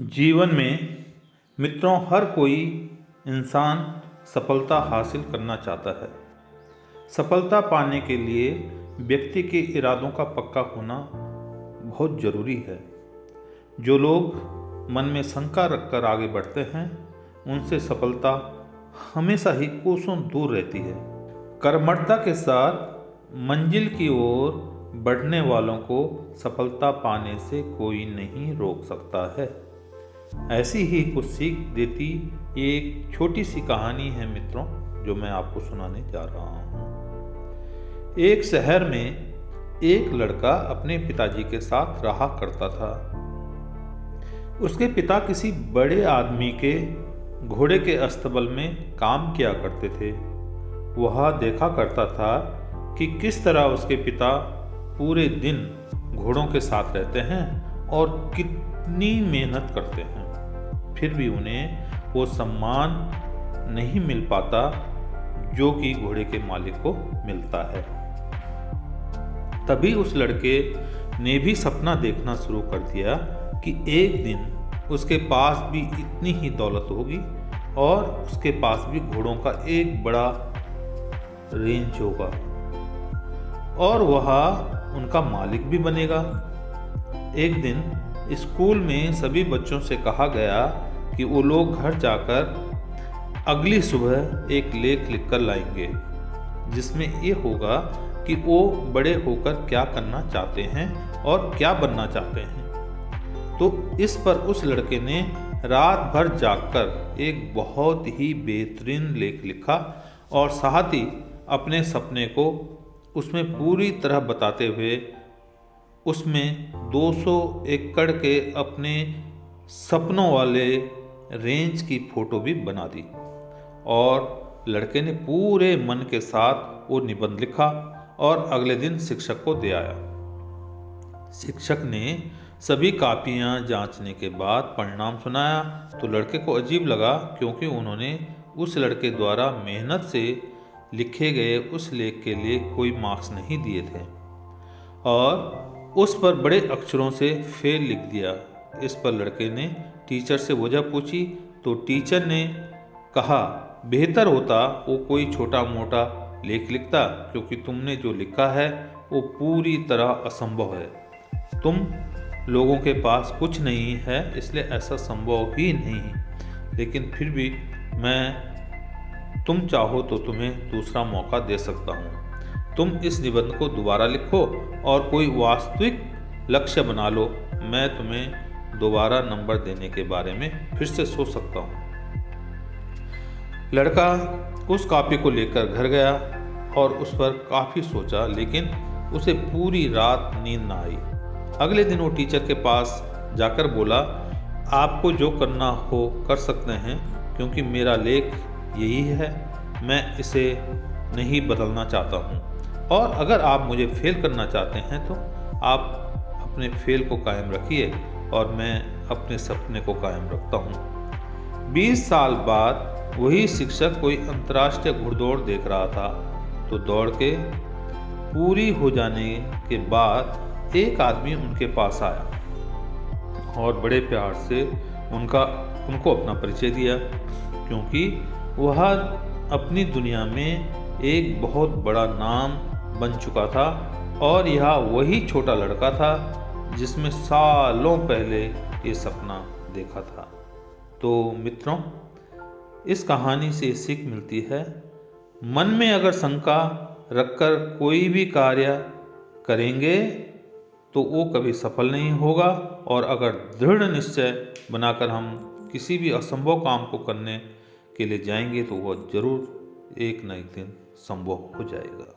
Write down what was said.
जीवन में मित्रों हर कोई इंसान सफलता हासिल करना चाहता है। सफलता पाने के लिए व्यक्ति के इरादों का पक्का होना बहुत ज़रूरी है। जो लोग मन में शंका रखकर आगे बढ़ते हैं उनसे सफलता हमेशा ही कोसों दूर रहती है। कर्मठता के साथ मंजिल की ओर बढ़ने वालों को सफलता पाने से कोई नहीं रोक सकता है। ऐसी ही कुछ सीख देती एक छोटी सी कहानी है मित्रों, जो मैं आपको सुनाने जा रहा हूँ। एक शहर में एक लड़का अपने पिताजी के साथ रहा करता था। उसके पिता किसी बड़े आदमी के घोड़े के अस्तबल में काम किया करते थे। वह देखा करता था कि किस तरह उसके पिता पूरे दिन घोड़ों के साथ रहते हैं और कितनी मेहनत करते हैं, फिर भी उन्हें वो सम्मान नहीं मिल पाता जो कि घोड़े के मालिक को मिलता है। तभी उस लड़के ने भी सपना देखना शुरू कर दिया कि एक दिन उसके पास भी इतनी ही दौलत होगी और उसके पास भी घोड़ों का एक बड़ा रेंज होगा और वह उनका मालिक भी बनेगा। एक दिन स्कूल में सभी बच्चों से कहा गया कि वो लोग घर जाकर अगली सुबह एक लेख लिखकर लाएंगे जिसमें ये होगा कि वो बड़े होकर क्या करना चाहते हैं और क्या बनना चाहते हैं। तो इस पर उस लड़के ने रात भर जागकर एक बहुत ही बेहतरीन लेख लिखा और साथ ही अपने सपने को उसमें पूरी तरह बताते हुए उसमें 200 एकड़ के अपने सपनों वाले रेंज की फोटो भी बना दी और लड़के ने पूरे मन के साथ वो निबंध लिखा और अगले दिन शिक्षक को दे आया। शिक्षक ने सभी कापियां जांचने के बाद परिणाम सुनाया तो लड़के को अजीब लगा, क्योंकि उन्होंने उस लड़के द्वारा मेहनत से लिखे गए उस लेख के लिए कोई मार्क्स नहीं दिए थे और उस पर बड़े अक्षरों से फेल लिख दिया। इस पर लड़के ने टीचर से वजह पूछी तो टीचर ने कहा बेहतर होता वो कोई छोटा मोटा लेख लिखता, क्योंकि तुमने जो लिखा है वो पूरी तरह असंभव है। तुम लोगों के पास कुछ नहीं है इसलिए ऐसा संभव ही नहीं, लेकिन फिर भी मैं तुम चाहो तो तुम्हें दूसरा मौका दे सकता हूँ। तुम इस निबंध को दोबारा लिखो और कोई वास्तविक लक्ष्य बना लो। मैं तुम्हें दोबारा नंबर देने के बारे में फिर से सोच सकता हूँ। लड़का उस कॉपी को लेकर घर गया और उस पर काफ़ी सोचा, लेकिन उसे पूरी रात नींद ना आई। अगले दिन वो टीचर के पास जाकर बोला, आपको जो करना हो कर सकते हैं, क्योंकि मेरा लेख यही है, मैं इसे नहीं बदलना चाहता हूँ और अगर आप मुझे फेल करना चाहते हैं तो आप अपने फेल को कायम रखिए और मैं अपने सपने को कायम रखता हूँ। 20 साल बाद वही शिक्षक कोई अंतर्राष्ट्रीय घुड़दौड़ देख रहा था तो दौड़ के पूरी हो जाने के बाद एक आदमी उनके पास आया और बड़े प्यार से उनको अपना परिचय दिया, क्योंकि वह अपनी दुनिया में एक बहुत बड़ा नाम बन चुका था और यह वही छोटा लड़का था जिसमें सालों पहले ये सपना देखा था। तो मित्रों, इस कहानी से सीख मिलती है, मन में अगर शंका रखकर कोई भी कार्य करेंगे तो वो कभी सफल नहीं होगा और अगर दृढ़ निश्चय बनाकर हम किसी भी असंभव काम को करने के लिए जाएंगे तो वह जरूर एक न एक दिन संभव हो जाएगा।